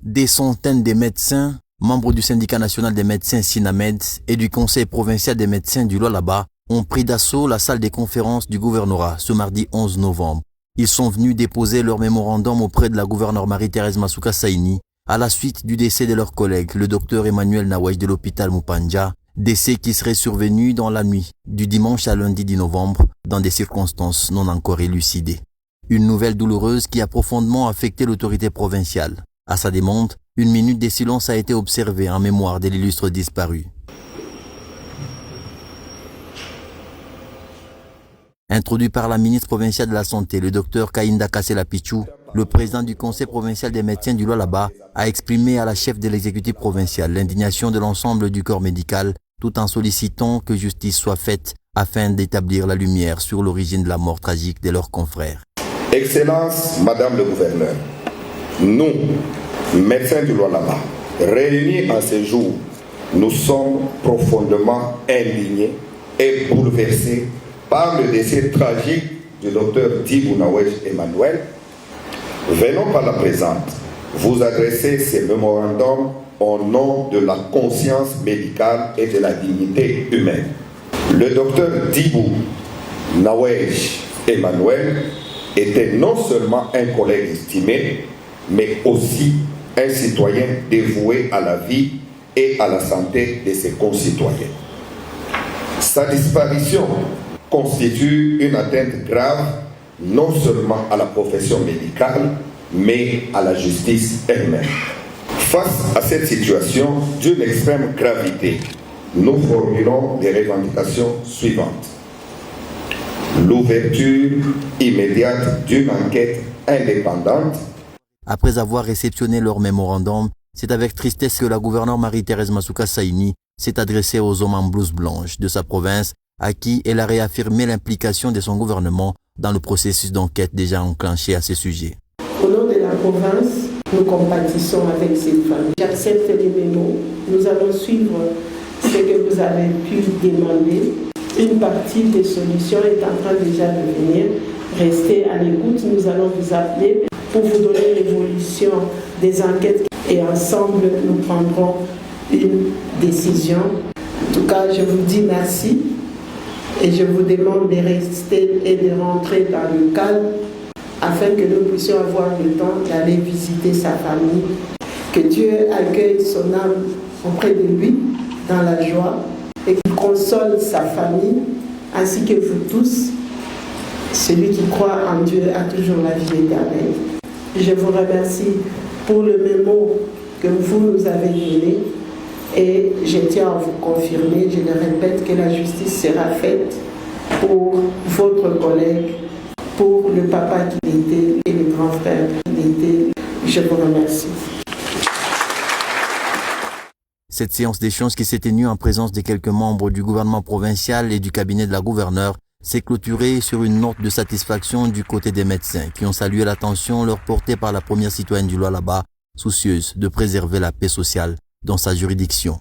Des centaines de médecins, membres du syndicat national des médecins SINAMED et du conseil provincial des médecins du Lualaba, ont pris d'assaut la salle des conférences du gouvernorat ce mardi 11 novembre. Ils sont venus déposer leur mémorandum auprès de la gouverneure Marie-Thérèse Masuka Saini à la suite du décès de leur collègue, le docteur Emmanuel Nawaj de l'hôpital Mupanja, décès qui serait survenu dans la nuit du dimanche à lundi 10 novembre dans des circonstances non encore élucidées. Une nouvelle douloureuse qui a profondément affecté l'autorité provinciale. À sa demande, une minute de silence a été observée en mémoire de l'illustre disparu. Introduit par la ministre provinciale de la Santé, le docteur Kainda Kassela Pichou, le président du conseil provincial des médecins du Lualaba a exprimé à la chef de l'exécutif provincial l'indignation de l'ensemble du corps médical, tout en sollicitant que justice soit faite afin d'établir la lumière sur l'origine de la mort tragique de leurs confrères. Excellence, Madame le Gouverneur, nous, médecins du Lualaba, réunis en ce jour, nous sommes profondément indignés et bouleversés par le décès tragique du docteur Dibou Nawaj Emmanuel. Venons par la présente vous adresser ces mémorandums au nom de la conscience médicale et de la dignité humaine. Le docteur Dibou Nawaj Emmanuel était non seulement un collègue estimé, mais aussi un citoyen dévoué à la vie et à la santé de ses concitoyens. Sa disparition constitue une atteinte grave non seulement à la profession médicale, mais à la justice elle-même. Face à cette situation d'une extrême gravité, nous formulons des revendications suivantes. L'ouverture immédiate d'une enquête indépendante. Après avoir réceptionné leur mémorandum, c'est avec tristesse que la gouverneure Marie-Thérèse Masuka Saini s'est adressée aux hommes en blouse blanche de sa province, à qui elle a réaffirmé l'implication de son gouvernement dans le processus d'enquête déjà enclenché à ce sujet. Au nom de la province, nous compatissons avec ces femmes. J'accepte les mémos. Nous allons suivre ce que vous avez pu demander. Une partie des solutions est en train déjà de venir. Restez à l'écoute. Nous allons vous appeler pour vous donner l'évolution des enquêtes et ensemble, nous prendrons une décision. En tout cas, je vous dis merci et je vous demande de rester et de rentrer dans le calme afin que nous puissions avoir le temps d'aller visiter sa famille. Que Dieu accueille son âme auprès de lui dans la joie et qu'il console sa famille ainsi que vous tous. Celui qui croit en Dieu a toujours la vie éternelle. Je vous remercie pour le mémo que vous nous avez donné et je tiens à vous confirmer, je le répète, que la justice sera faite pour votre collègue, pour le papa qu'il était et le grand frère qu'il était. Je vous remercie. Cette séance d'échange qui s'est tenue en présence de quelques membres du gouvernement provincial et du cabinet de la gouverneure s'est clôturée sur une note de satisfaction du côté des médecins qui ont salué l'attention leur portée par la première citoyenne du Lualaba, soucieuse de préserver la paix sociale dans sa juridiction.